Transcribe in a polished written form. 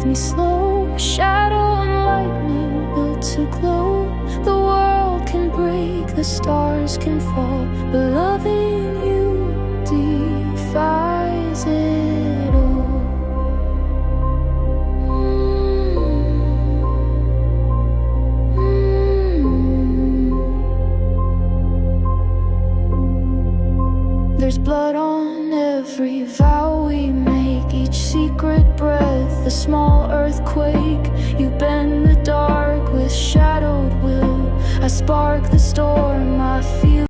beneath me slow. Shadow and lightning built to glow. The world can break, the stars can fall, but loving you defies it all. There's blood on every vow we make, each secret breath a small earthquake. You bend the dark with shadowed will, I spark the storm, I feel